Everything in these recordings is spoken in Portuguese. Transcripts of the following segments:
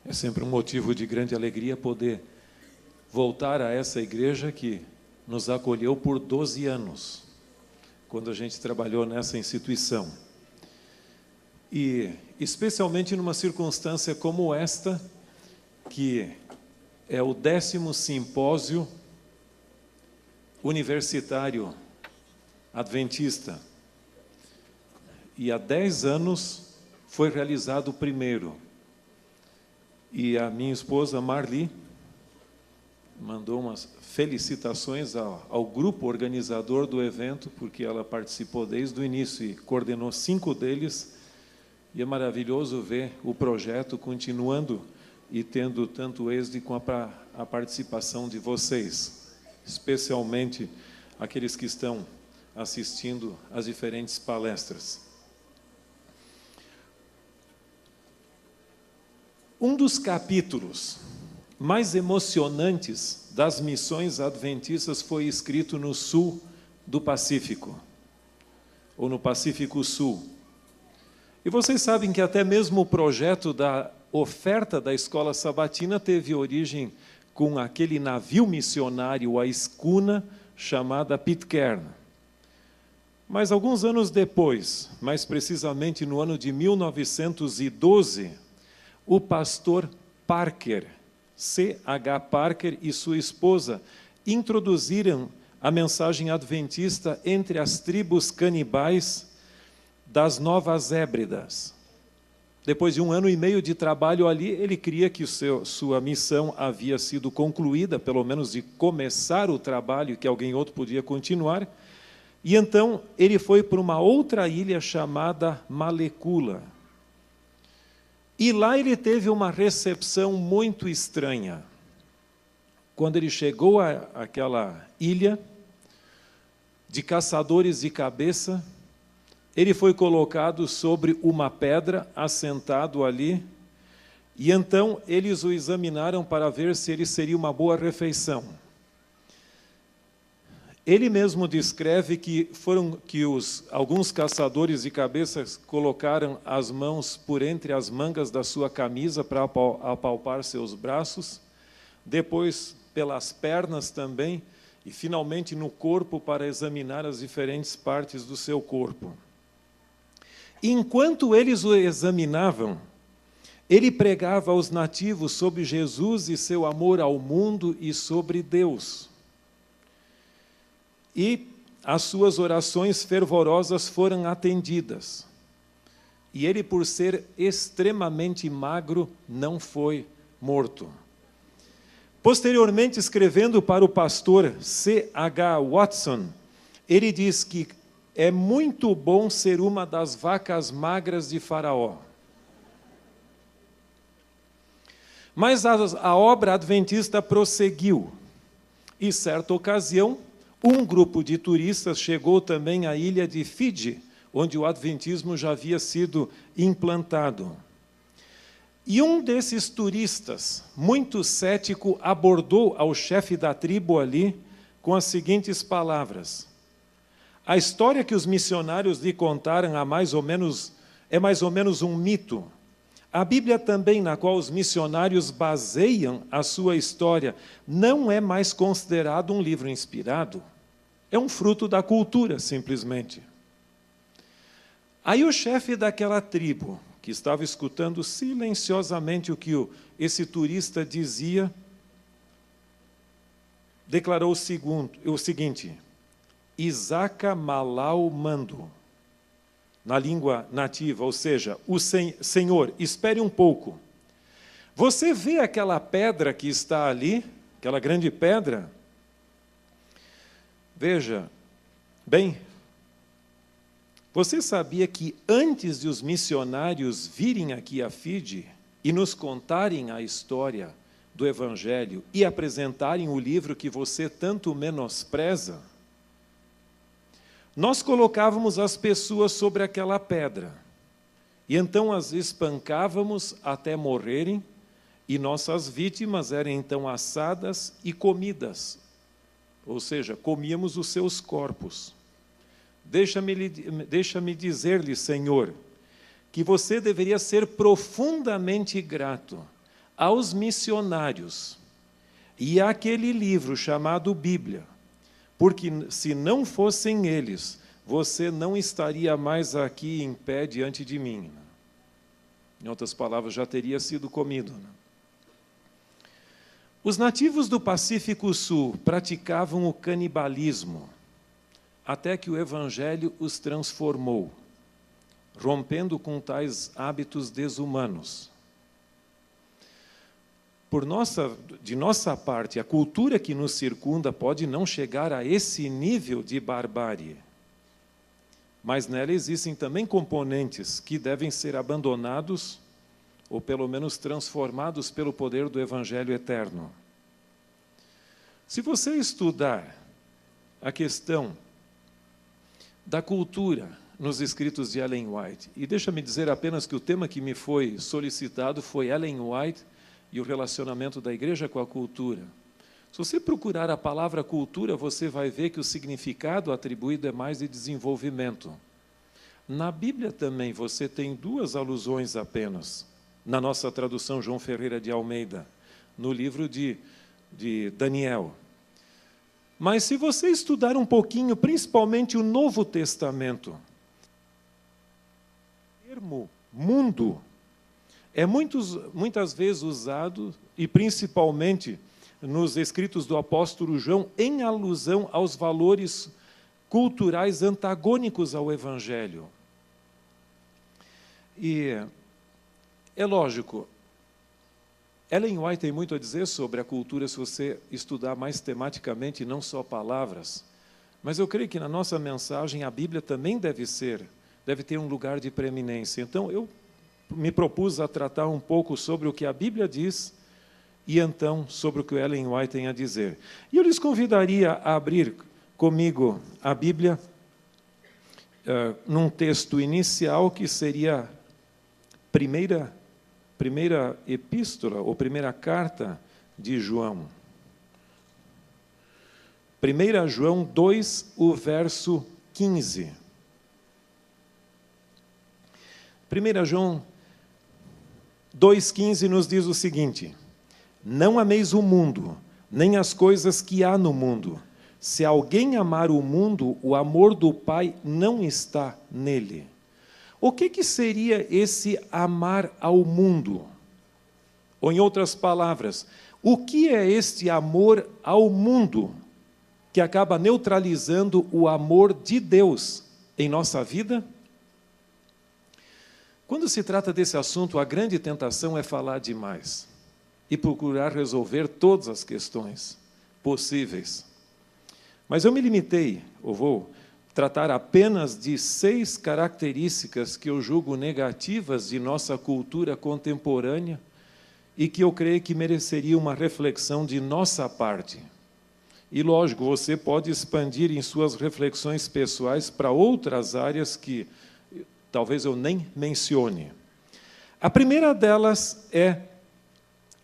É sempre um motivo de grande alegria poder voltar a essa igreja que nos acolheu por 12 anos, quando a gente trabalhou nessa instituição. E, especialmente numa circunstância como esta, que é o 10º simpósio universitário adventista. E há 10 anos foi realizado o primeiro. E a minha esposa Marli mandou umas felicitações ao grupo organizador do evento, porque ela participou desde o início e coordenou 5 deles. E é maravilhoso ver o projeto continuando e tendo tanto êxito com a participação de vocês, especialmente aqueles que estão assistindo às diferentes palestras. Um dos capítulos mais emocionantes das missões adventistas foi escrito no sul do Pacífico, ou no Pacífico Sul. E vocês sabem que até mesmo o projeto da oferta da escola sabatina teve origem com aquele navio missionário, a escuna, chamada Pitcairn. Mas alguns anos depois, mais precisamente no ano de 1912, o pastor Parker, C.H. Parker, e sua esposa introduziram a mensagem adventista entre as tribos canibais das Novas Hébridas. Depois de 1 ano e meio de trabalho ali, ele cria que sua missão havia sido concluída, pelo menos de começar o trabalho, que alguém outro podia continuar. E então ele foi para uma outra ilha chamada Malecula. E lá ele teve uma recepção muito estranha. Quando ele chegou àquela ilha de caçadores de cabeça, ele foi colocado sobre uma pedra, assentado ali, e então eles o examinaram para ver se ele seria uma boa refeição. Ele mesmo descreve que alguns caçadores de cabeças colocaram as mãos por entre as mangas da sua camisa para apalpar seus braços, depois pelas pernas também, e finalmente no corpo para examinar as diferentes partes do seu corpo. Enquanto eles o examinavam, ele pregava aos nativos sobre Jesus e seu amor ao mundo e sobre Deus. E as suas orações fervorosas foram atendidas. E ele, por ser extremamente magro, não foi morto. Posteriormente, escrevendo para o pastor C.H. Watson, ele diz que é muito bom ser uma das vacas magras de Faraó. Mas a obra adventista prosseguiu. E, certa ocasião, um grupo de turistas chegou também à ilha de Fiji, onde o adventismo já havia sido implantado. E um desses turistas, muito cético, abordou ao chefe da tribo ali com as seguintes palavras: a história que os missionários lhe contaram é mais ou menos um mito. A Bíblia também, na qual os missionários baseiam a sua história, não é mais considerado um livro inspirado. É um fruto da cultura, simplesmente. Aí o chefe daquela tribo, que estava escutando silenciosamente o que esse turista dizia, declarou o seguinte: Isaka Malau Mando, na língua nativa, ou seja, o Senhor, espere um pouco. Você vê aquela pedra que está ali, aquela grande pedra? Veja, bem, você sabia que antes de os missionários virem aqui a Fiji e nos contarem a história do Evangelho e apresentarem o livro que você tanto menospreza, nós colocávamos as pessoas sobre aquela pedra e então as espancávamos até morrerem e nossas vítimas eram então assadas e comidas, ou seja, comíamos os seus corpos. Deixa-me dizer-lhe, Senhor, que você deveria ser profundamente grato aos missionários e àquele livro chamado Bíblia, porque se não fossem eles, você não estaria mais aqui em pé diante de mim. Em outras palavras, já teria sido comido. Os nativos do Pacífico Sul praticavam o canibalismo, até que o Evangelho os transformou, rompendo com tais hábitos desumanos. De nossa parte, a cultura que nos circunda pode não chegar a esse nível de barbárie, mas nela existem também componentes que devem ser abandonados ou pelo menos transformados pelo poder do Evangelho eterno. Se você estudar a questão da cultura nos escritos de Ellen White, e deixa-me dizer apenas que o tema que me foi solicitado foi Ellen White e o relacionamento da igreja com a cultura. Se você procurar a palavra cultura, você vai ver que o significado atribuído é mais de desenvolvimento. Na Bíblia também você tem duas alusões apenas, na nossa tradução João Ferreira de Almeida, no livro de Daniel. Mas se você estudar um pouquinho, principalmente o Novo Testamento, o termo mundo é muitas vezes usado, e principalmente nos escritos do apóstolo João, em alusão aos valores culturais antagônicos ao Evangelho. E é lógico, Ellen White tem muito a dizer sobre a cultura se você estudar mais tematicamente, não só palavras, mas eu creio que na nossa mensagem a Bíblia também deve ter um lugar de preeminência. Então eu me propus a tratar um pouco sobre o que a Bíblia diz e então sobre o que Ellen White tem a dizer. E eu lhes convidaria a abrir comigo a Bíblia num texto inicial que seria primeira epístola ou primeira carta de João. 1 João 2, o verso 15. 1 João 2,15 nos diz o seguinte: não ameis o mundo, nem as coisas que há no mundo. Se alguém amar o mundo, o amor do Pai não está nele. O que seria esse amar ao mundo? Ou, em outras palavras, o que é este amor ao mundo que acaba neutralizando o amor de Deus em nossa vida? Quando se trata desse assunto, a grande tentação é falar demais e procurar resolver todas as questões possíveis. Mas eu me limitei, ou vou tratar apenas de 6 características que eu julgo negativas de nossa cultura contemporânea e que eu creio que mereceriam uma reflexão de nossa parte. E, lógico, você pode expandir em suas reflexões pessoais para outras áreas que talvez eu nem mencione. A primeira delas é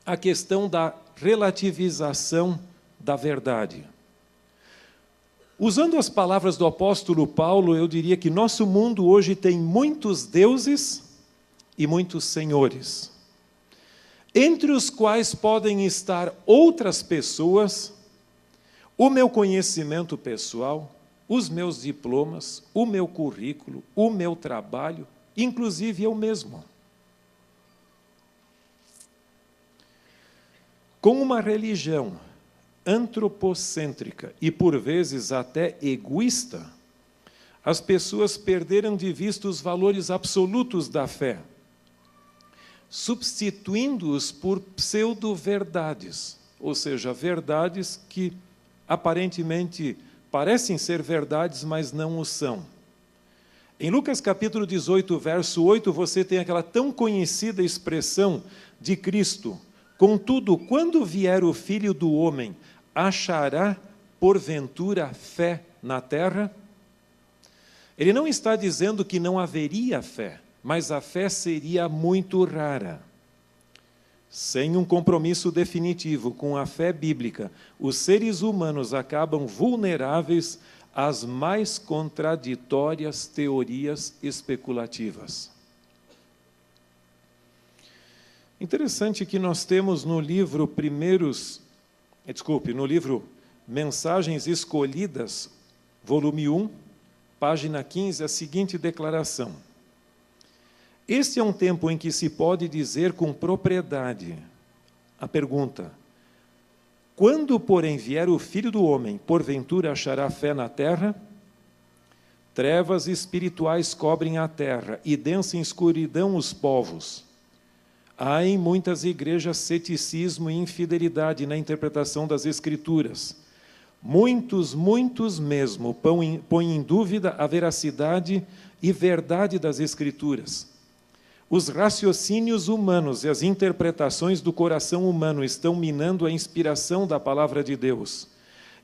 a questão da relativização da verdade. Usando as palavras do apóstolo Paulo, eu diria que nosso mundo hoje tem muitos deuses e muitos senhores, entre os quais podem estar outras pessoas, o meu conhecimento pessoal, os meus diplomas, o meu currículo, o meu trabalho, inclusive eu mesmo. Com uma religião antropocêntrica e, por vezes, até egoísta, as pessoas perderam de vista os valores absolutos da fé, substituindo-os por pseudo-verdades, ou seja, verdades que aparentemente parecem ser verdades, mas não o são. Em Lucas capítulo 18, verso 8, você tem aquela tão conhecida expressão de Cristo: contudo, quando vier o Filho do Homem, achará, porventura, fé na terra? Ele não está dizendo que não haveria fé, mas a fé seria muito rara. Sem um compromisso definitivo com a fé bíblica, os seres humanos acabam vulneráveis às mais contraditórias teorias especulativas. Interessante que nós temos no livro no livro Mensagens Escolhidas, volume 1, página 15, a seguinte declaração: este é um tempo em que se pode dizer com propriedade. A pergunta: quando, porém, vier o Filho do Homem, porventura achará fé na terra? Trevas espirituais cobrem a terra, e densa escuridão os povos. Há em muitas igrejas ceticismo e infidelidade na interpretação das Escrituras. Muitos mesmo põem em dúvida a veracidade e verdade das Escrituras. Os raciocínios humanos e as interpretações do coração humano estão minando a inspiração da palavra de Deus.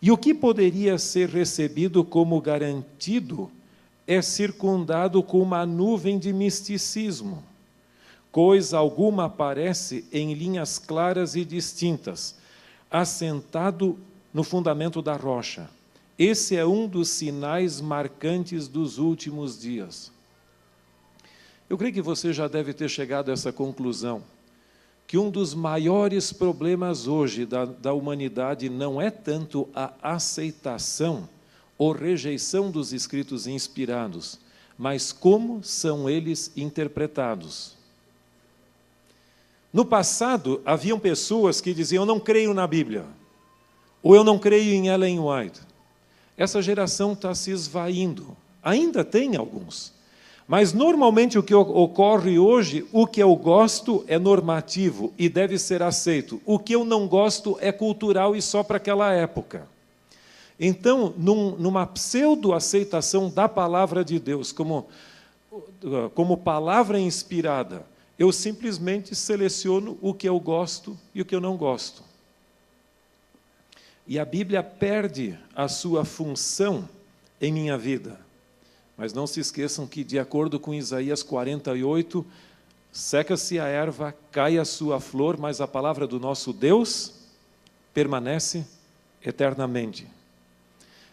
E o que poderia ser recebido como garantido é circundado com uma nuvem de misticismo. Coisa alguma aparece em linhas claras e distintas, assentado no fundamento da rocha. Esse é um dos sinais marcantes dos últimos dias. Eu creio que você já deve ter chegado a essa conclusão, que um dos maiores problemas hoje da humanidade não é tanto a aceitação ou rejeição dos escritos inspirados, mas como são eles interpretados. No passado, haviam pessoas que diziam: eu não creio na Bíblia, ou eu não creio em Ellen White. Essa geração está se esvaindo. Ainda tem alguns. Mas, normalmente, o que ocorre hoje, o que eu gosto é normativo e deve ser aceito. O que eu não gosto é cultural e só para aquela época. Então, numa pseudo-aceitação da palavra de Deus, como palavra inspirada, eu simplesmente seleciono o que eu gosto e o que eu não gosto. E a Bíblia perde a sua função em minha vida. Mas não se esqueçam que, de acordo com Isaías 48, seca-se a erva, cai a sua flor, mas a palavra do nosso Deus permanece eternamente.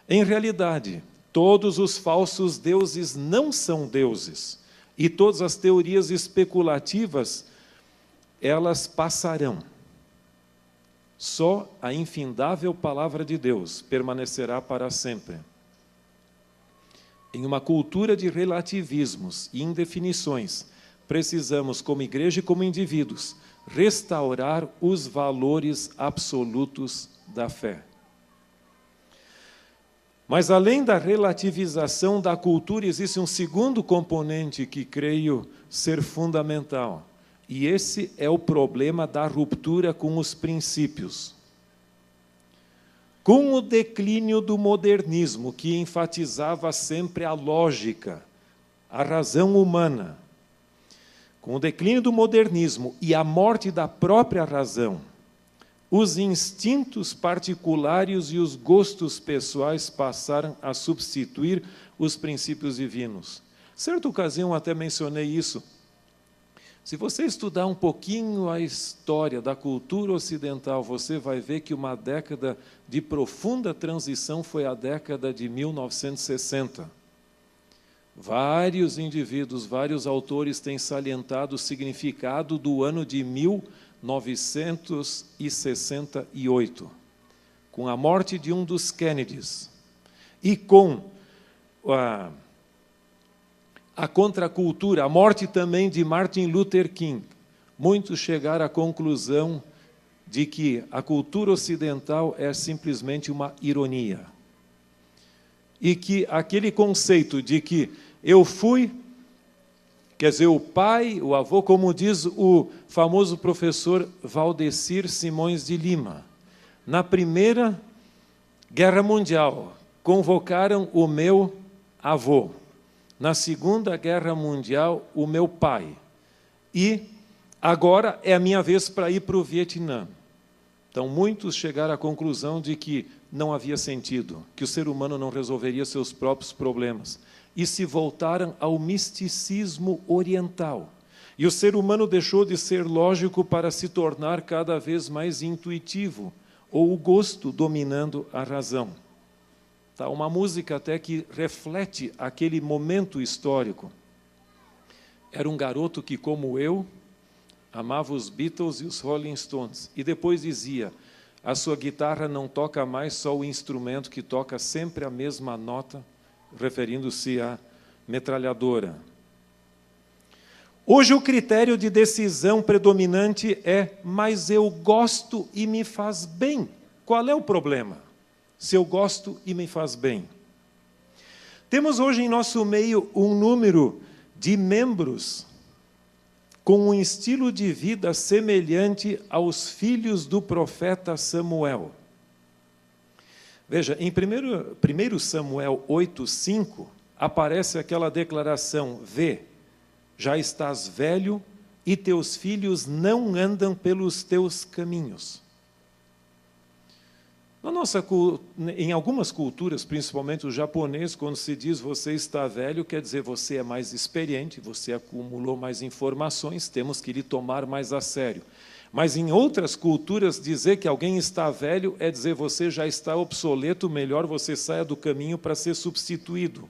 Em realidade, todos os falsos deuses não são deuses. E todas as teorias especulativas, elas passarão. Só a infindável palavra de Deus permanecerá para sempre. Em uma cultura de relativismos e indefinições, precisamos, como igreja e como indivíduos, restaurar os valores absolutos da fé. Mas, além da relativização da cultura, existe um segundo componente que creio ser fundamental. E esse é o problema da ruptura com os princípios. Com o declínio do modernismo, que enfatizava sempre a lógica, a razão humana, com o declínio do modernismo e a morte da própria razão, os instintos particulares e os gostos pessoais passaram a substituir os princípios divinos. Certa ocasião até mencionei isso. Se você estudar um pouquinho a história da cultura ocidental, você vai ver que uma década de profunda transição foi a década de 1960. Vários indivíduos, vários autores têm salientado o significado do ano de 1968, com a morte de um dos Kennedys e com a contracultura, a morte também de Martin Luther King. Muitos chegaram à conclusão de que a cultura ocidental é simplesmente uma ironia. E que aquele conceito de que eu fui, quer dizer, o pai, o avô, como diz o famoso professor Valdecir Simões de Lima, na Primeira Guerra Mundial, convocaram o meu avô. Na Segunda Guerra Mundial, o meu pai. E agora é a minha vez para ir para o Vietnã. Então, muitos chegaram à conclusão de que não havia sentido, que o ser humano não resolveria seus próprios problemas. E se voltaram ao misticismo oriental. E o ser humano deixou de ser lógico para se tornar cada vez mais intuitivo, ou o gosto dominando a razão. Tá, uma música até que reflete aquele momento histórico. Era um garoto que, como eu, amava os Beatles e os Rolling Stones. E depois dizia, a sua guitarra não toca mais só o instrumento que toca sempre a mesma nota, referindo-se à metralhadora. Hoje o critério de decisão predominante é, mas eu gosto e me faz bem. Qual é o problema? Se eu gosto e me faz bem. Temos hoje em nosso meio um número de membros com um estilo de vida semelhante aos filhos do profeta Samuel. Veja, em 1 Samuel 8:5, aparece aquela declaração, vê, já estás velho e teus filhos não andam pelos teus caminhos. Em algumas culturas, principalmente o japonês, quando se diz você está velho, quer dizer você é mais experiente, você acumulou mais informações, temos que lhe tomar mais a sério. Mas em outras culturas, dizer que alguém está velho é dizer você já está obsoleto, melhor você saia do caminho para ser substituído.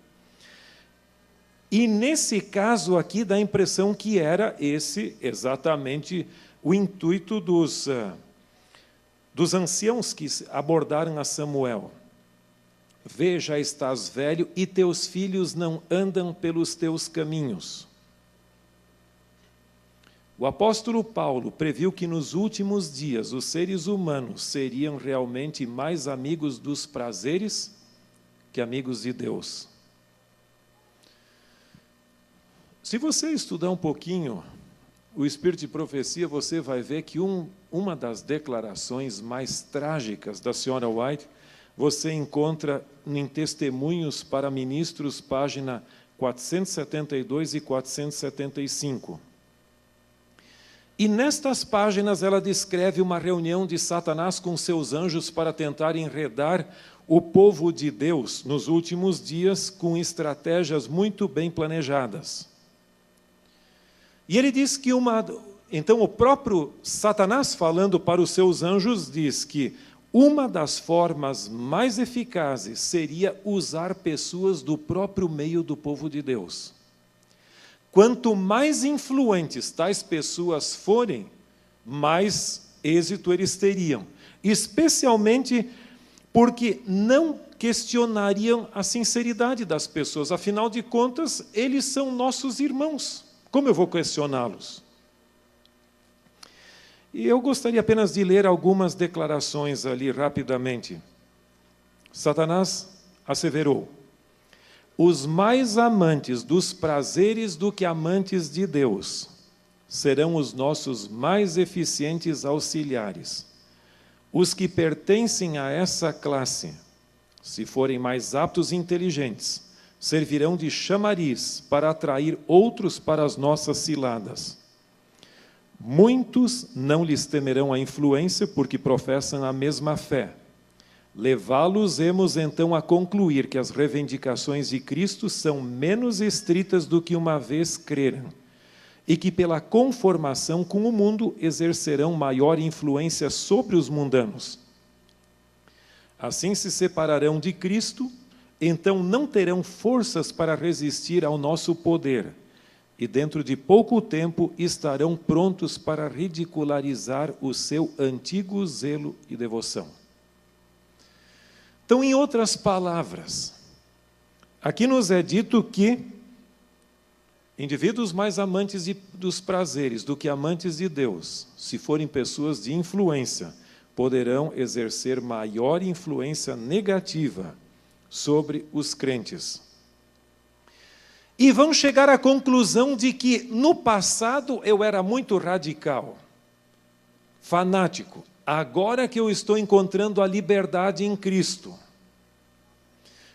E nesse caso aqui dá a impressão que era esse exatamente o intuito dos anciãos que abordaram a Samuel. Vê, já estás velho e teus filhos não andam pelos teus caminhos. O apóstolo Paulo previu que nos últimos dias os seres humanos seriam realmente mais amigos dos prazeres que amigos de Deus. Se você estudar um pouquinho o Espírito de Profecia, você vai ver que uma das declarações mais trágicas da senhora White, você encontra em Testemunhos para Ministros, página 472 e 475. E nestas páginas ela descreve uma reunião de Satanás com seus anjos para tentar enredar o povo de Deus nos últimos dias com estratégias muito bem planejadas. E ele diz que então o próprio Satanás, falando para os seus anjos, diz que uma das formas mais eficazes seria usar pessoas do próprio meio do povo de Deus. Quanto mais influentes tais pessoas forem, mais êxito eles teriam. Especialmente porque não questionariam a sinceridade das pessoas. Afinal de contas, eles são nossos irmãos. Como eu vou questioná-los? E eu gostaria apenas de ler algumas declarações ali rapidamente. Satanás asseverou: os mais amantes dos prazeres do que amantes de Deus serão os nossos mais eficientes auxiliares. Os que pertencem a essa classe, se forem mais aptos e inteligentes, servirão de chamariz para atrair outros para as nossas ciladas. Muitos não lhes temerão a influência, porque professam a mesma fé. Levá-los-emos então a concluir que as reivindicações de Cristo são menos estritas do que uma vez creram, e que pela conformação com o mundo exercerão maior influência sobre os mundanos. Assim se separarão de Cristo, então não terão forças para resistir ao nosso poder, e dentro de pouco tempo estarão prontos para ridicularizar o seu antigo zelo e devoção. Então, em outras palavras, aqui nos é dito que indivíduos mais amantes dos prazeres do que amantes de Deus, se forem pessoas de influência, poderão exercer maior influência negativa sobre os crentes. E vão chegar à conclusão de que, no passado, eu era muito radical, fanático. Agora que eu estou encontrando a liberdade em Cristo.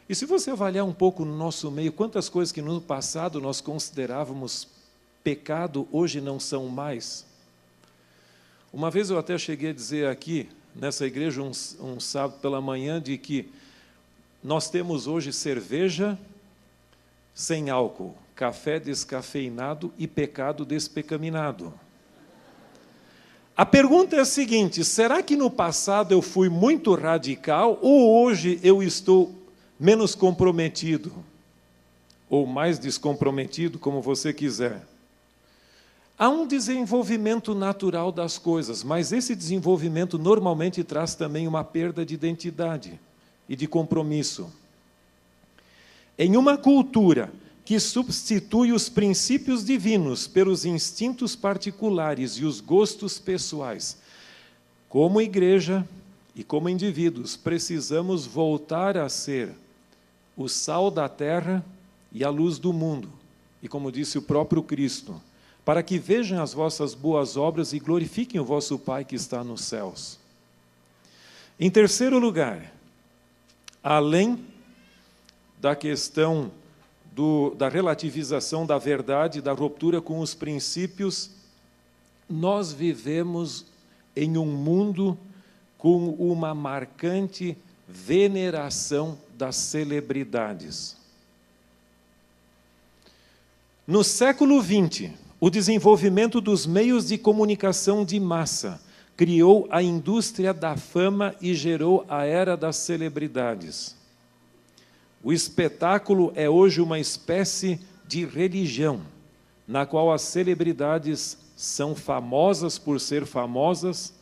E se você avaliar um pouco no nosso meio, quantas coisas que no passado nós considerávamos pecado, hoje não são mais. Uma vez eu até cheguei a dizer aqui, nessa igreja, um sábado pela manhã, de que nós temos hoje cerveja sem álcool, café descafeinado e pecado despecaminado. A pergunta é a seguinte: será que no passado eu fui muito radical ou hoje eu estou menos comprometido? Ou mais descomprometido, como você quiser. Há um desenvolvimento natural das coisas, mas esse desenvolvimento normalmente traz também uma perda de identidade e de compromisso. Em uma cultura que substitui os princípios divinos pelos instintos particulares e os gostos pessoais, como igreja e como indivíduos, precisamos voltar a ser o sal da terra e a luz do mundo, e como disse o próprio Cristo, para que vejam as vossas boas obras e glorifiquem o vosso Pai que está nos céus. Em terceiro lugar, além da questão da relativização da verdade, da ruptura com os princípios, nós vivemos em um mundo com uma marcante veneração das celebridades. No século XX, o desenvolvimento dos meios de comunicação de massa criou a indústria da fama e gerou a era das celebridades. O espetáculo é hoje uma espécie de religião, na qual as celebridades são famosas por ser famosas,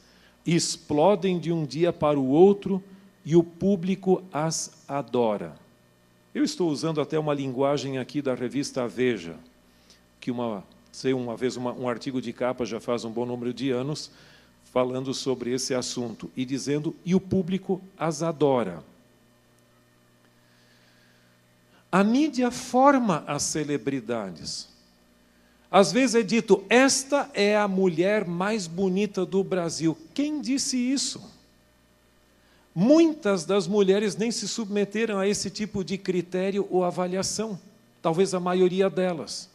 explodem de um dia para o outro e o público as adora. Eu estou usando até uma linguagem aqui da revista Veja, que uma vez um artigo de capa já faz um bom número de anos, falando sobre esse assunto, e dizendo, e o público as adora. A mídia forma as celebridades. Às vezes é dito, esta é a mulher mais bonita do Brasil. Quem disse isso? Muitas das mulheres nem se submeteram a esse tipo de critério ou avaliação, talvez a maioria delas.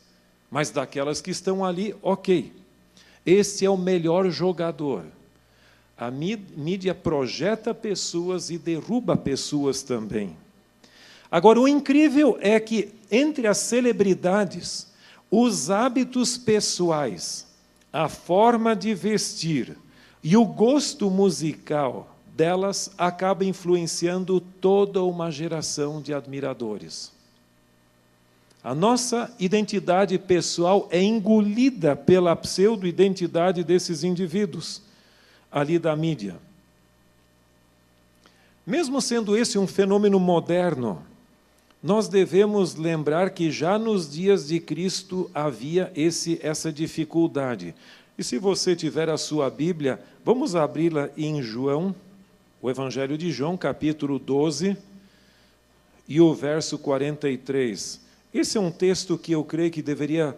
Mas daquelas que estão ali, ok. Este é o melhor jogador. A mídia projeta pessoas e derruba pessoas também. Agora, o incrível é que, entre as celebridades, os hábitos pessoais, a forma de vestir e o gosto musical delas acaba influenciando toda uma geração de admiradores. A nossa identidade pessoal é engolida pela pseudo-identidade desses indivíduos, ali da mídia. Mesmo sendo esse um fenômeno moderno, nós devemos lembrar que já nos dias de Cristo havia essa dificuldade. E se você tiver a sua Bíblia, vamos abri-la em João, o Evangelho de João, capítulo 12, e o verso 43. Esse é um texto que eu creio que deveria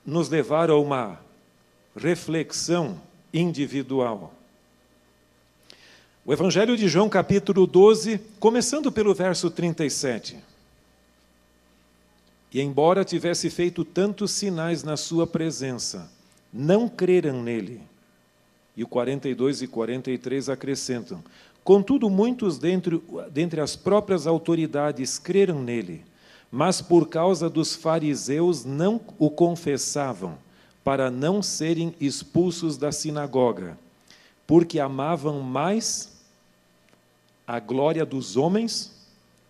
nos levar a uma reflexão individual. O Evangelho de João, capítulo 12, começando pelo verso 37. E embora tivesse feito tantos sinais na sua presença, não creram nele. E o 42 e 43 acrescentam, contudo, muitos dentre as próprias autoridades creram nele, mas por causa dos fariseus não o confessavam, para não serem expulsos da sinagoga, porque amavam mais a glória dos homens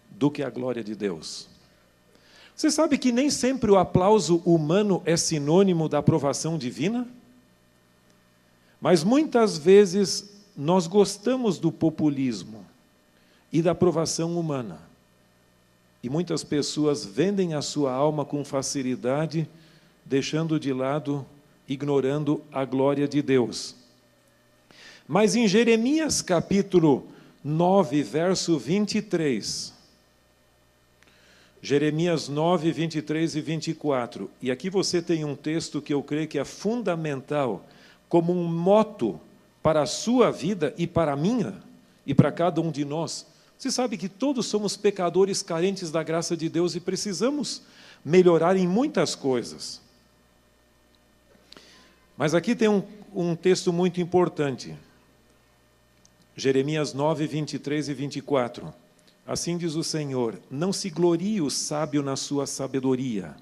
do que a glória de Deus. Você sabe que nem sempre o aplauso humano é sinônimo da aprovação divina? Mas muitas vezes nós gostamos do populismo e da aprovação humana. E muitas pessoas vendem a sua alma com facilidade, deixando de lado, ignorando a glória de Deus. Mas em Jeremias capítulo 9, verso 23, Jeremias 9, 23 e 24, e aqui você tem um texto que eu creio que é fundamental, como um moto para a sua vida e para a minha, e para cada um de nós. Você sabe que todos somos pecadores carentes da graça de Deus e precisamos melhorar em muitas coisas. Mas aqui tem um texto muito importante. Jeremias 9, 23 e 24. Assim diz o Senhor, não se glorie o sábio na sua sabedoria,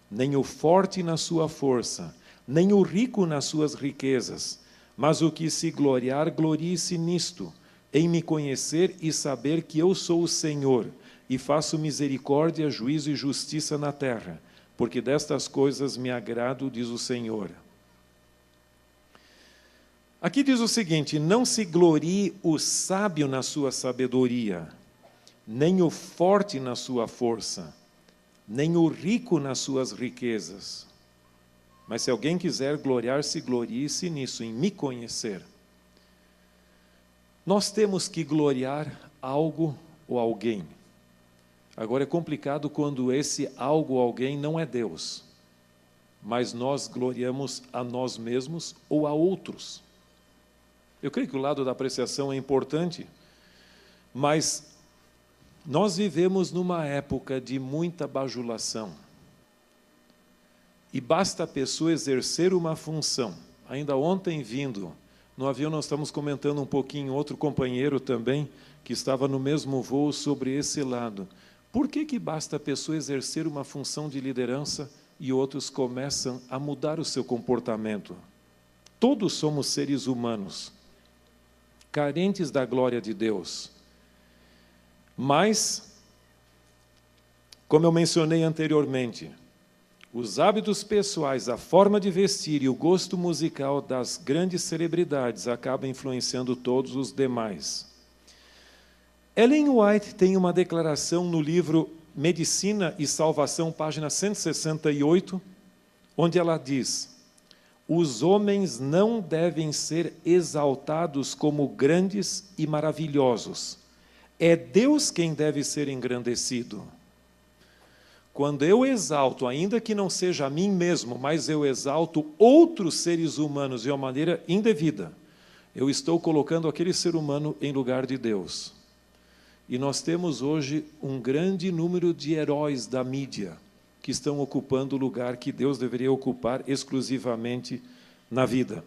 nem o forte na sua força, nem o rico nas suas riquezas, mas o que se gloriar, glorie-se nisto, em me conhecer e saber que eu sou o Senhor, e faço misericórdia, juízo e justiça na terra. porque destas coisas me agrado, diz o Senhor. Aqui diz o seguinte: não se glorie o sábio na sua sabedoria, nem o forte na sua força, nem o rico nas suas riquezas. Mas se alguém quiser gloriar-se, glorie-se nisso, em me conhecer. Nós temos que gloriar algo ou alguém. Agora é complicado quando esse algo ou alguém não é Deus, mas nós gloriamos a nós mesmos ou a outros. Eu creio que o lado da apreciação é importante, mas nós vivemos numa época de muita bajulação. E basta a pessoa exercer uma função. Ainda ontem, vindo no avião, nós estamos comentando um pouquinho, outro companheiro também, que estava no mesmo voo, sobre esse lado. Por que basta a pessoa exercer uma função de liderança e outros começam a mudar o seu comportamento? Todos somos seres humanos, carentes da glória de Deus. Mas, como eu mencionei anteriormente, os hábitos pessoais, a forma de vestir e o gosto musical das grandes celebridades acabam influenciando todos os demais. Ellen White tem uma declaração no livro Medicina e Salvação, página 168, onde ela diz: os homens não devem ser exaltados como grandes e maravilhosos. É Deus quem deve ser engrandecido. Quando eu exalto, ainda que não seja a mim mesmo, mas eu exalto outros seres humanos de uma maneira indevida, eu estou colocando aquele ser humano em lugar de Deus. E nós temos hoje um grande número de heróis da mídia que estão ocupando o lugar que Deus deveria ocupar exclusivamente na vida.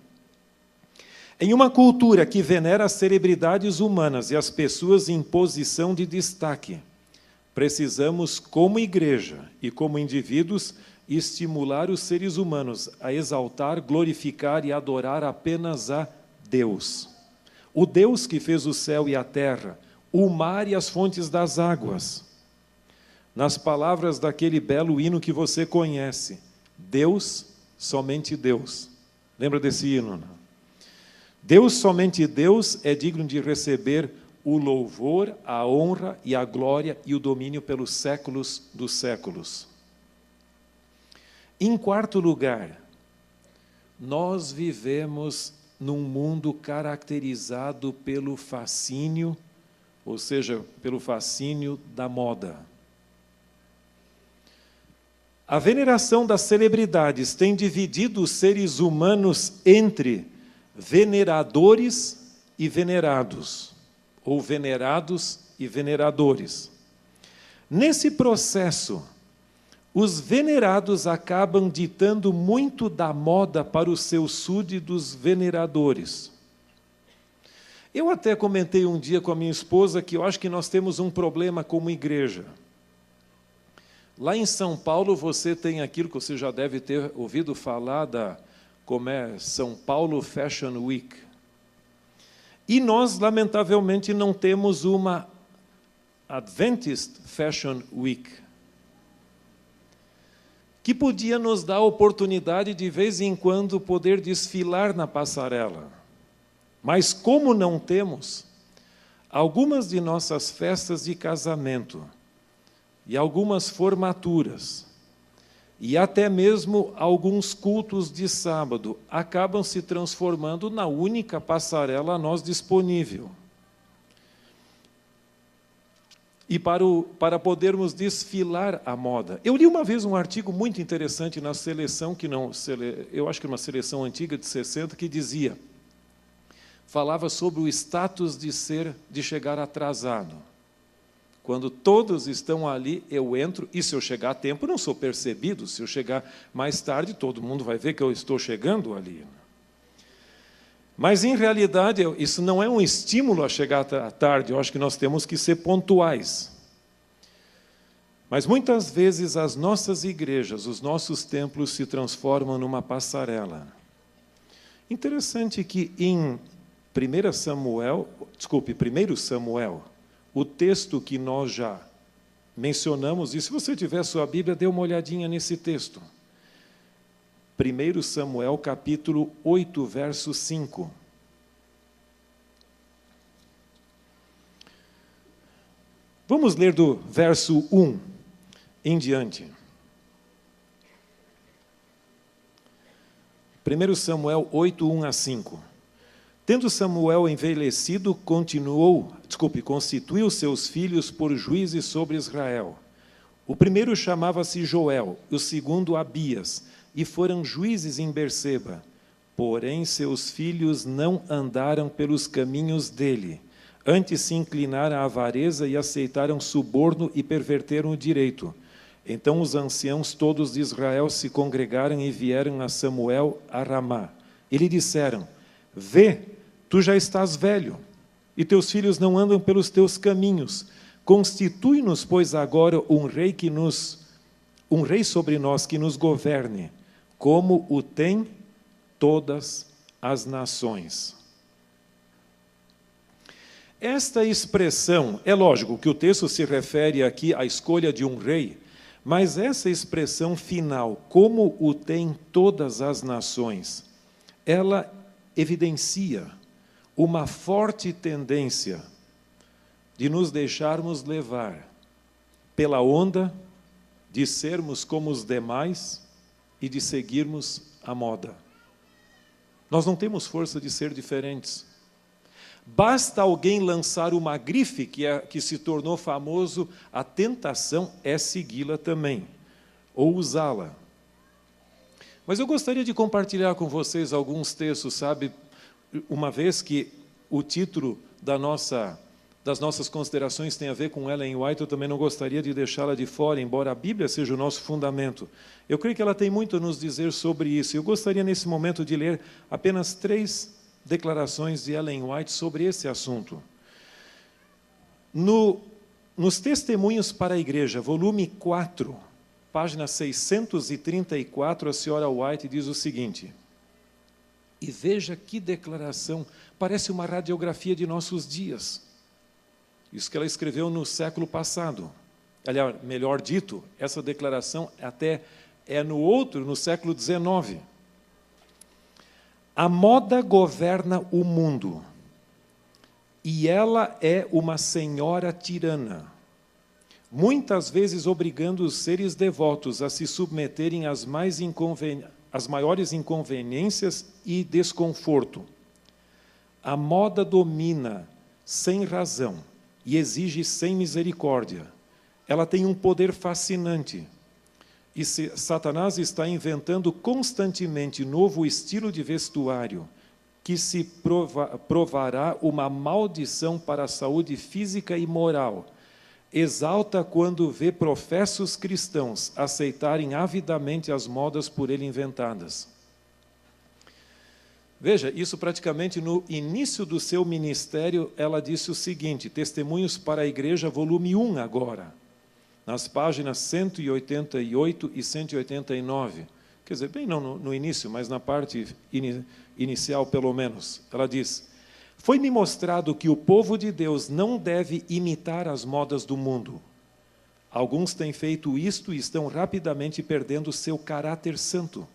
Em uma cultura que venera as celebridades humanas e as pessoas em posição de destaque, precisamos, como igreja e como indivíduos, estimular os seres humanos a exaltar, glorificar e adorar apenas a Deus. O Deus que fez o céu e a terra, o mar e as fontes das águas. Nas palavras daquele belo hino que você conhece, Deus, somente Deus. Lembra desse hino? Não? Deus, somente Deus, é digno de receber o louvor, a honra e a glória e o domínio pelos séculos dos séculos. Em quarto lugar, nós vivemos num mundo caracterizado pelo fascínio, ou seja, pelo fascínio da moda. A veneração das celebridades tem dividido os seres humanos entre veneradores e venerados, ou venerados e veneradores. Nesse processo, os venerados acabam ditando muito da moda para os seus súditos veneradores. Eu até comentei um dia com a minha esposa que eu acho que nós temos um problema como igreja. Lá em São Paulo você tem aquilo que você já deve ter ouvido falar como é São Paulo Fashion Week. E nós, lamentavelmente, não temos uma Adventist Fashion Week, que podia nos dar a oportunidade de vez em quando poder desfilar na passarela. Mas como não temos, algumas de nossas festas de casamento e algumas formaturas e até mesmo alguns cultos de sábado acabam se transformando na única passarela a nós disponível. E para podermos desfilar a moda. Eu li uma vez um artigo muito interessante na seleção, eu acho que uma seleção antiga de 60, que falava sobre o status de chegar atrasado. Quando todos estão ali, eu entro, e se eu chegar a tempo, não sou percebido. Se eu chegar mais tarde, todo mundo vai ver que eu estou chegando ali. Mas, em realidade, isso não é um estímulo a chegar tarde. Eu acho que nós temos que ser pontuais. Mas, muitas vezes, as nossas igrejas, os nossos templos se transformam numa passarela. Interessante que em 1 Samuel, o texto que nós já mencionamos, e se você tiver sua Bíblia, dê uma olhadinha nesse texto. 1 Samuel, capítulo 8, verso 5. Vamos ler do verso 1 em diante. 1 Samuel 8, 1 a 5. Tendo Samuel envelhecido, constituiu seus filhos por juízes sobre Israel. O primeiro chamava-se Joel, o segundo Abias, e foram juízes em Berseba. Porém, seus filhos não andaram pelos caminhos dele. Antes se inclinaram à avareza e aceitaram suborno e perverteram o direito. Então os anciãos todos de Israel se congregaram e vieram a Samuel a Ramá. E lhe disseram: Vê, tu já estás velho, e teus filhos não andam pelos teus caminhos. Constitui-nos, pois, agora um rei sobre nós que nos governe, como o tem todas as nações. Esta expressão, é lógico que o texto se refere aqui à escolha de um rei, mas essa expressão final, como o tem todas as nações, ela evidencia uma forte tendência de nos deixarmos levar pela onda, de sermos como os demais e de seguirmos a moda. Nós não temos força de ser diferentes. Basta alguém lançar uma grife que se tornou famoso, a tentação é segui-la também, ou usá-la. Mas eu gostaria de compartilhar com vocês alguns textos, sabe? Uma vez que o título das nossas considerações tem a ver com Ellen White, eu também não gostaria de deixá-la de fora, embora a Bíblia seja o nosso fundamento. Eu creio que ela tem muito a nos dizer sobre isso. Eu gostaria, nesse momento, de ler apenas 3 declarações de Ellen White sobre esse assunto. Nos Testemunhos para a Igreja, volume 4, página 634, a senhora White diz o seguinte: e veja que declaração, parece uma radiografia de nossos dias. Isso que ela escreveu no século passado. Aliás, melhor dito, essa declaração até é no século XIX. A moda governa o mundo, e ela é uma senhora tirana, muitas vezes obrigando os seres devotos a se submeterem às maiores inconveniências e desconforto. A moda domina sem razão e exige sem misericórdia. Ela tem um poder fascinante. E Satanás está inventando constantemente novo estilo de vestuário que se provará uma maldição para a saúde física e moral. Exalta quando vê professos cristãos aceitarem avidamente as modas por ele inventadas. Veja, isso praticamente no início do seu ministério, ela disse o seguinte, Testemunhos para a Igreja, volume 1 agora, nas páginas 188 e 189. Quer dizer, bem não no início, mas na parte inicial pelo menos. Ela diz: foi-me mostrado que o povo de Deus não deve imitar as modas do mundo. Alguns têm feito isto e estão rapidamente perdendo seu caráter santo,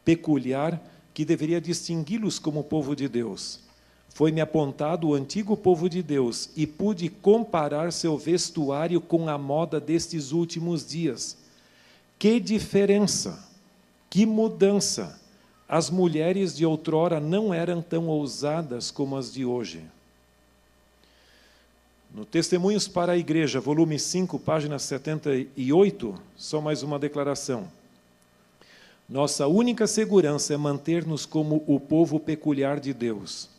peculiar, que deveria distingui-los como povo de Deus. Foi-me apontado o antigo povo de Deus e pude comparar seu vestuário com a moda destes últimos dias. Que diferença! Que mudança! As mulheres de outrora não eram tão ousadas como as de hoje. No Testemunhos para a Igreja, volume 5, página 78, só mais uma declaração. Nossa única segurança é manter-nos como o povo peculiar de Deus.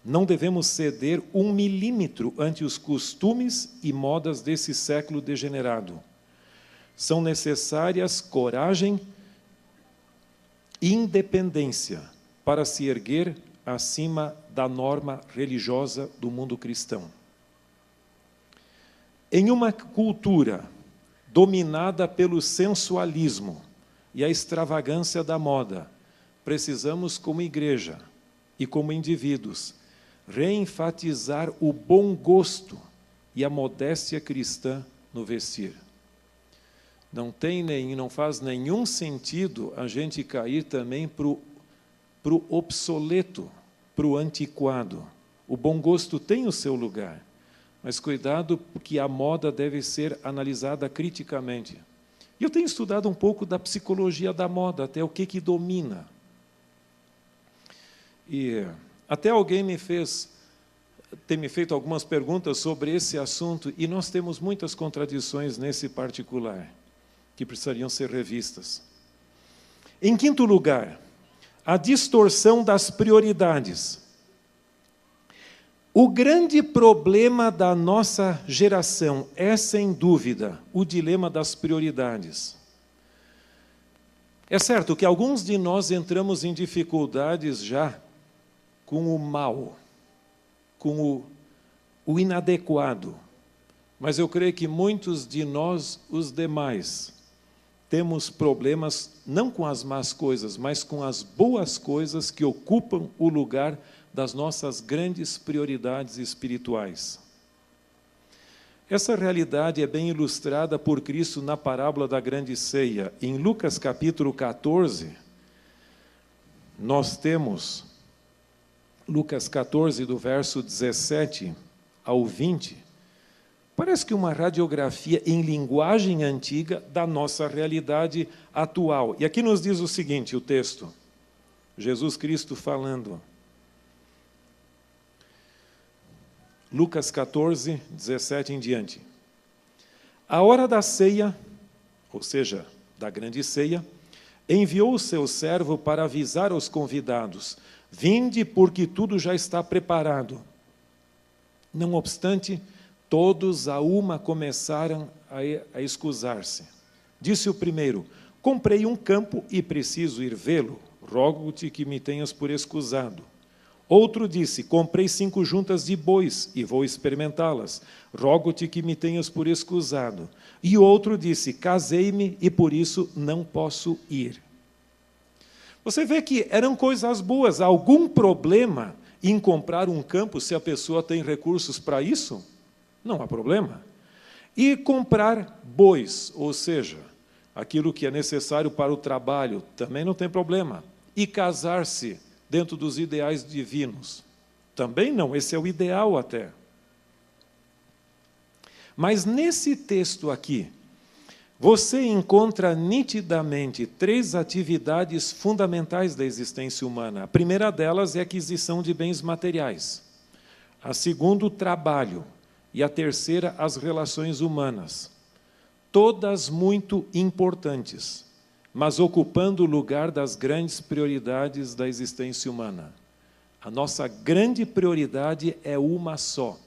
Não devemos ceder 1 milímetro ante os costumes e modas desse século degenerado. São necessárias coragem e independência para se erguer acima da norma religiosa do mundo cristão. Em uma cultura dominada pelo sensualismo e a extravagância da moda, precisamos, como igreja e como indivíduos, reenfatizar o bom gosto e a modéstia cristã no vestir. Não faz nenhum sentido a gente cair também para o obsoleto, para o antiquado. O bom gosto tem o seu lugar, mas cuidado, porque a moda deve ser analisada criticamente. E eu tenho estudado um pouco da psicologia da moda, até o que domina. E até alguém tem me feito algumas perguntas sobre esse assunto, e nós temos muitas contradições nesse particular, que precisariam ser revistas. Em quinto lugar, a distorção das prioridades. O grande problema da nossa geração é, sem dúvida, o dilema das prioridades. É certo que alguns de nós entramos em dificuldades já com o mal, com o inadequado, mas eu creio que muitos de nós, os demais, temos problemas não com as más coisas, mas com as boas coisas que ocupam o lugar das nossas grandes prioridades espirituais. Essa realidade é bem ilustrada por Cristo na parábola da grande ceia. Em Lucas capítulo 14, nós temos Lucas 14, do verso 17 ao 20, parece que uma radiografia em linguagem antiga da nossa realidade atual. E aqui nos diz o seguinte, o texto, Jesus Cristo falando. Lucas 14, 17 em diante. A hora da ceia, ou seja, da grande ceia, enviou o seu servo para avisar aos convidados: vinde, porque tudo já está preparado. Não obstante, todos a uma começaram a escusar-se. Disse o primeiro: comprei um campo e preciso ir vê-lo. Rogo-te que me tenhas por escusado. Outro disse: comprei 5 juntas de bois e vou experimentá-las. Rogo-te que me tenhas por escusado. E outro disse: casei-me e por isso não posso ir. Você vê que eram coisas boas. Há algum problema em comprar um campo se a pessoa tem recursos para isso? Não há problema. E comprar bois, ou seja, aquilo que é necessário para o trabalho, também não tem problema. E casar-se dentro dos ideais divinos, também não, esse é o ideal até. Mas nesse texto aqui, você encontra nitidamente 3 atividades fundamentais da existência humana. A primeira delas é a aquisição de bens materiais. A segunda, o trabalho. E a terceira, as relações humanas. Todas muito importantes, mas ocupando o lugar das grandes prioridades da existência humana. A nossa grande prioridade é uma só: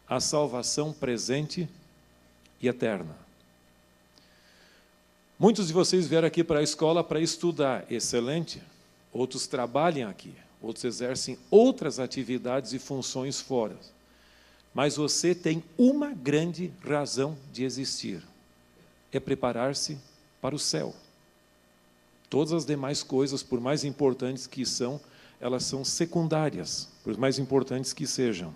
a salvação presente e eterna. Muitos de vocês vieram aqui para a escola para estudar, excelente. Outros trabalham aqui, outros exercem outras atividades e funções fora. Mas você tem uma grande razão de existir: é preparar-se para o céu. Todas as demais coisas, por mais importantes que são, elas são secundárias, por mais importantes que sejam.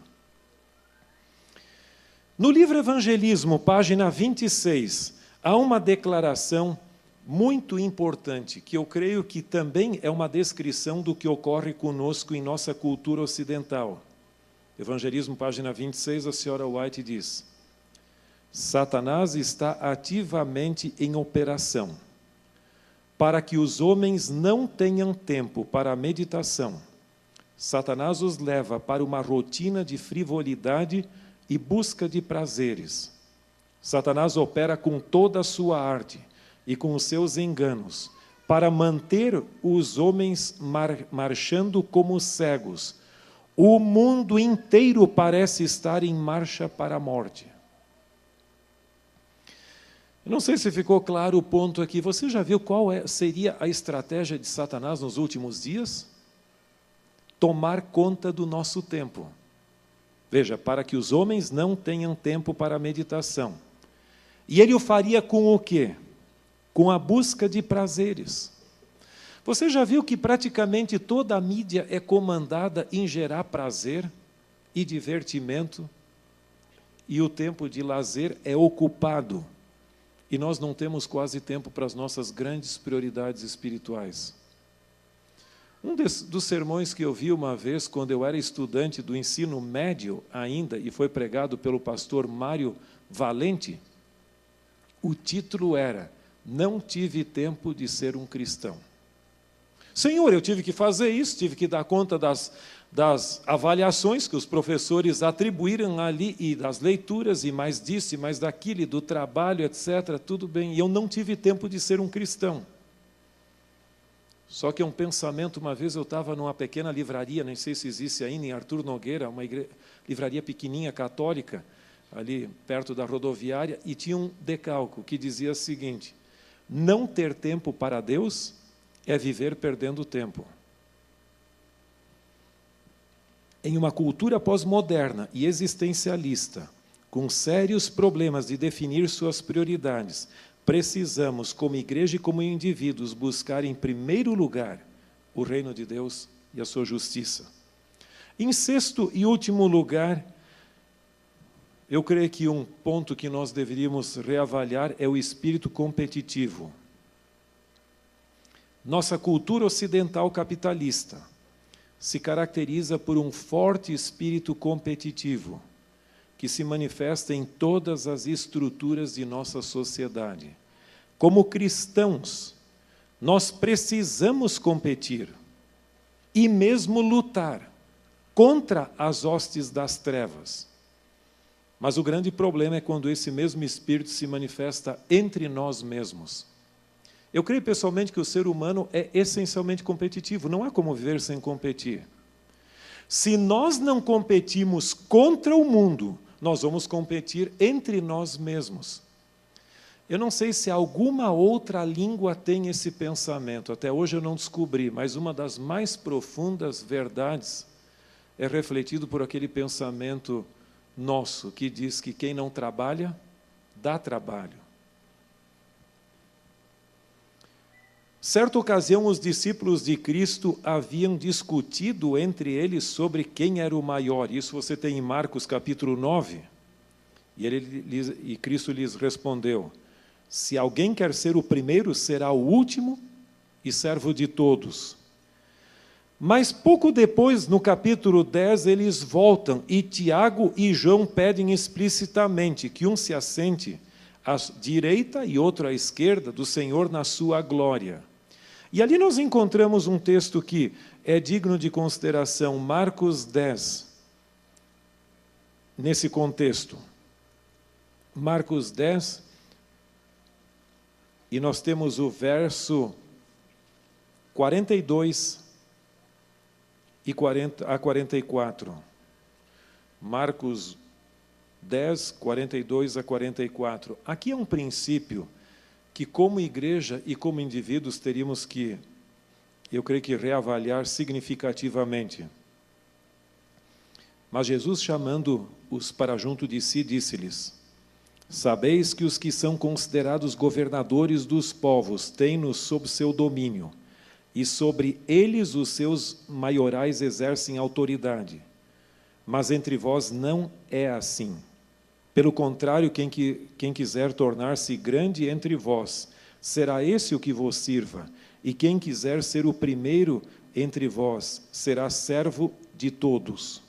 No livro Evangelismo, página 26, há uma declaração muito importante, que eu creio que também é uma descrição do que ocorre conosco em nossa cultura ocidental. Evangelismo, página 26, a senhora White diz: Satanás está ativamente em operação, para que os homens não tenham tempo para a meditação. Satanás os leva para uma rotina de frivolidade e busca de prazeres. Satanás opera com toda a sua arte e com os seus enganos para manter os homens marchando como cegos. O mundo inteiro parece estar em marcha para a morte. Não sei se ficou claro o ponto aqui. Você já viu qual seria a estratégia de Satanás nos últimos dias? Tomar conta do nosso tempo. Veja, para que os homens não tenham tempo para a meditação. E ele o faria com o quê? Com a busca de prazeres. Você já viu que praticamente toda a mídia é comandada em gerar prazer e divertimento? E o tempo de lazer é ocupado E nós não temos quase tempo para as nossas grandes prioridades espirituais. Dos sermões que eu vi uma vez, quando eu era estudante do ensino médio ainda, e foi pregado pelo pastor Mário Valente, o título era: Não tive tempo de ser um cristão. Senhor, eu tive que fazer isso, tive que dar conta das avaliações que os professores atribuíram ali, e das leituras, e mais disso, e mais daquilo, e do trabalho, etc., tudo bem, e eu não tive tempo de ser um cristão. Só que é um pensamento, uma vez eu estava numa pequena livraria, nem sei se existe ainda, em Arthur Nogueira, uma livraria pequenininha, católica, ali perto da rodoviária, e tinha um decalco que dizia o seguinte: não ter tempo para Deus é viver perdendo tempo. Em uma cultura pós-moderna e existencialista, com sérios problemas de definir suas prioridades, precisamos, como igreja e como indivíduos, buscar em primeiro lugar o reino de Deus e a sua justiça. Em sexto e último lugar, eu creio que um ponto que nós deveríamos reavaliar é o espírito competitivo. Nossa cultura ocidental capitalista se caracteriza por um forte espírito competitivo, que se manifesta em todas as estruturas de nossa sociedade. Como cristãos, nós precisamos competir e mesmo lutar contra as hostes das trevas. Mas o grande problema é quando esse mesmo espírito se manifesta entre nós mesmos. Eu creio pessoalmente que o ser humano é essencialmente competitivo, não há como viver sem competir. Se nós não competimos contra o mundo, nós vamos competir entre nós mesmos. Eu não sei se alguma outra língua tem esse pensamento, até hoje eu não descobri, mas uma das mais profundas verdades é refletido por aquele pensamento nosso, que diz que quem não trabalha, dá trabalho. Certa ocasião, os discípulos de Cristo haviam discutido entre eles sobre quem era o maior. Isso você tem em Marcos capítulo 9. E Cristo lhes respondeu: se alguém quer ser o primeiro, será o último e servo de todos. Mas pouco depois, no capítulo 10, eles voltam e Tiago e João pedem explicitamente que um se assente à direita e outro à esquerda do Senhor na sua glória. E ali nós encontramos um texto que é digno de consideração, Marcos 10, nesse contexto. Marcos 10, e nós temos o verso 42 a 44. Marcos 10, 42 a 44. Aqui é um princípio que, como igreja e como indivíduos, teríamos que, eu creio que, reavaliar significativamente. Mas Jesus, chamando-os para junto de si, disse-lhes: sabeis que os que são considerados governadores dos povos têm-nos sob seu domínio, e sobre eles os seus maiorais exercem autoridade. Mas entre vós não é assim. Pelo contrário, quem quiser tornar-se grande entre vós, será esse o que vos sirva, e quem quiser ser o primeiro entre vós, será servo de todos.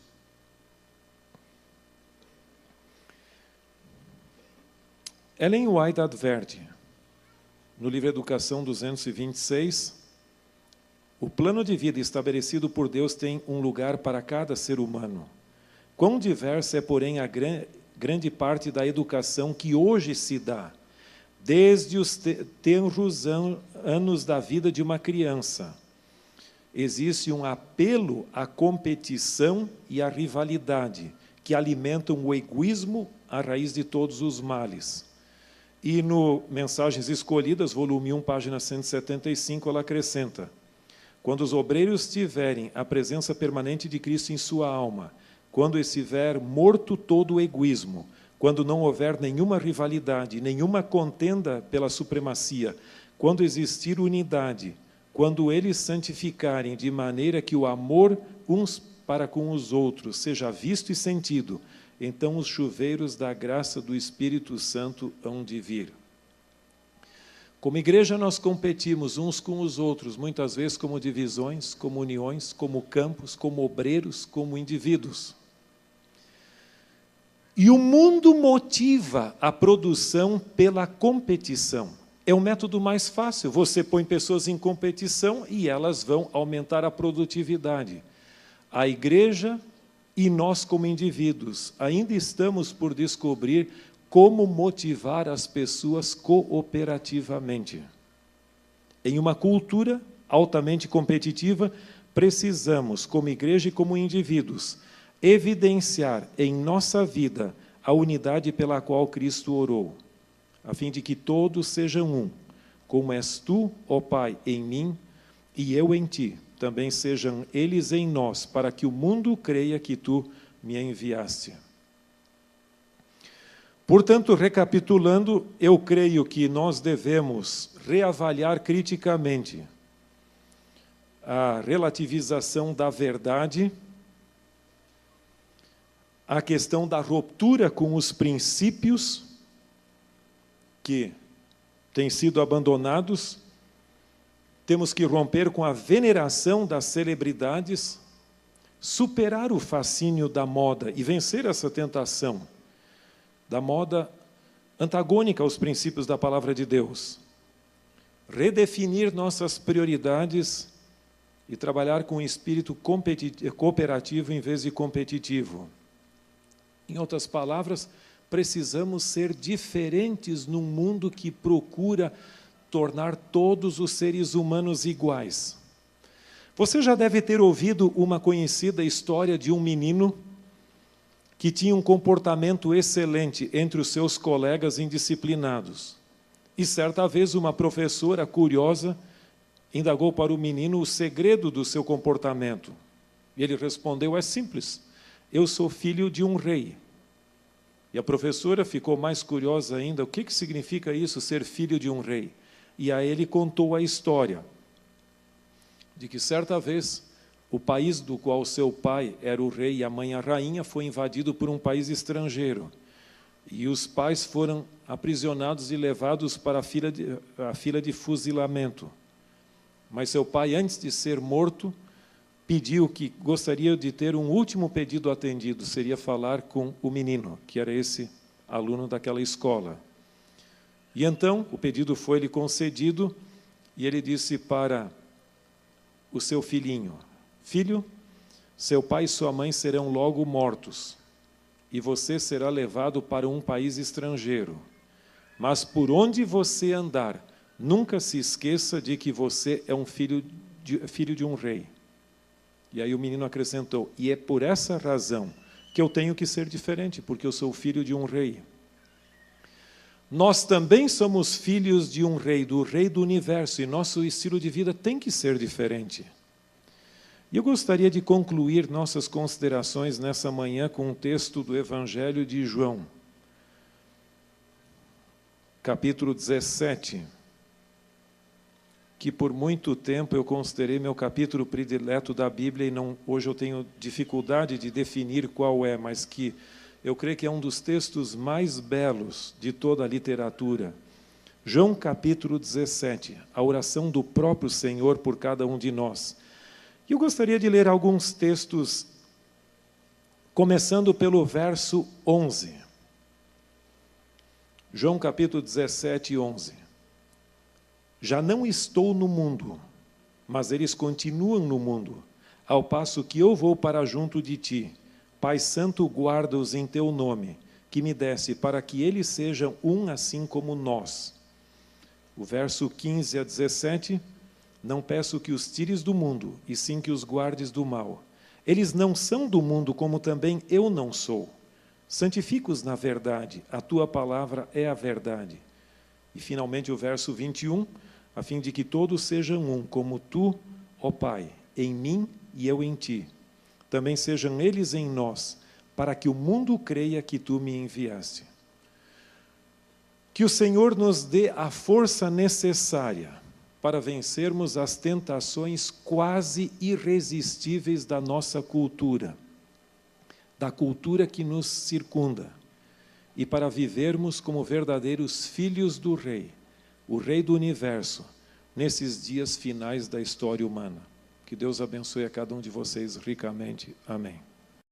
Ellen White adverte, no livro Educação 226, o plano de vida estabelecido por Deus tem um lugar para cada ser humano. Quão diversa é, porém, a grande parte da educação que hoje se dá, desde os tenros anos da vida de uma criança. Existe um apelo à competição e à rivalidade, que alimentam o egoísmo, a raiz de todos os males. E no Mensagens Escolhidas, volume 1, página 175, ela acrescenta: quando os obreiros tiverem a presença permanente de Cristo em sua alma, quando estiver morto todo o egoísmo, quando não houver nenhuma rivalidade, nenhuma contenda pela supremacia, quando existir unidade, quando eles santificarem de maneira que o amor uns para com os outros seja visto e sentido, então os chuveiros da graça do Espírito Santo hão de vir. Como igreja, nós competimos uns com os outros, muitas vezes como divisões, como uniões, como campos, como obreiros, como indivíduos. E o mundo motiva a produção pela competição. É o método mais fácil. Você põe pessoas em competição e elas vão aumentar a produtividade. A igreja e nós como indivíduos ainda estamos por descobrir como motivar as pessoas cooperativamente. Em uma cultura altamente competitiva, precisamos, como igreja e como indivíduos, evidenciar em nossa vida a unidade pela qual Cristo orou, a fim de que todos sejam um, como és tu, ó Pai, em mim, e eu em ti, também sejam eles em nós, para que o mundo creia que tu me enviaste. Portanto, recapitulando, eu creio que nós devemos reavaliar criticamente a relativização da verdade, a questão da ruptura com os princípios que têm sido abandonados. Temos que romper com a veneração das celebridades, superar o fascínio da moda e vencer essa tentação da moda antagônica aos princípios da palavra de Deus. Redefinir nossas prioridades e trabalhar com um espírito cooperativo em vez de competitivo. Em outras palavras, precisamos ser diferentes num mundo que procura tornar todos os seres humanos iguais. Você já deve ter ouvido uma conhecida história de um menino que tinha um comportamento excelente entre os seus colegas indisciplinados. E certa vez uma professora curiosa indagou para o menino o segredo do seu comportamento. E ele respondeu: é simples, eu sou filho de um rei. E a professora ficou mais curiosa ainda: o que significa isso, ser filho de um rei? E a ele contou a história de que certa vez o país do qual seu pai era o rei e a mãe a rainha foi invadido por um país estrangeiro. E os pais foram aprisionados e levados para a fila de fuzilamento. Mas seu pai, antes de ser morto, pediu que gostaria de ter um último pedido atendido, seria falar com o menino, que era esse aluno daquela escola. E então o pedido foi-lhe concedido e ele disse para o seu filhinho: filho, seu pai e sua mãe serão logo mortos, e você será levado para um país estrangeiro. Mas por onde você andar, nunca se esqueça de que você é um filho de um rei. E aí o menino acrescentou: e é por essa razão que eu tenho que ser diferente, porque eu sou filho de um rei. Nós também somos filhos de um rei, do rei do universo, e nosso estilo de vida tem que ser diferente. E eu gostaria de concluir nossas considerações nessa manhã com um texto do Evangelho de João, capítulo 17, que por muito tempo eu considerei meu capítulo predileto da Bíblia, e hoje eu tenho dificuldade de definir qual é, mas que eu creio que é um dos textos mais belos de toda a literatura. João capítulo 17, a oração do próprio Senhor por cada um de nós. Eu gostaria de ler alguns textos, começando pelo verso 11. João capítulo 17, 11. Já não estou no mundo, mas eles continuam no mundo, ao passo que eu vou para junto de ti. Pai Santo, guarda-os em teu nome, que me desse, para que eles sejam um assim como nós. O verso 15 a 17. Não peço que os tires do mundo, e sim que os guardes do mal. Eles não são do mundo, como também eu não sou. Santifica-os na verdade, a tua palavra é a verdade. E finalmente o verso 21, a fim de que todos sejam um, como tu, ó Pai, em mim e eu em ti. Também sejam eles em nós, para que o mundo creia que tu me enviaste. Que o Senhor nos dê a força necessária para vencermos as tentações quase irresistíveis da nossa cultura, da cultura que nos circunda, e para vivermos como verdadeiros filhos do Rei, o Rei do Universo, nesses dias finais da história humana. Que Deus abençoe a cada um de vocês ricamente. Amém.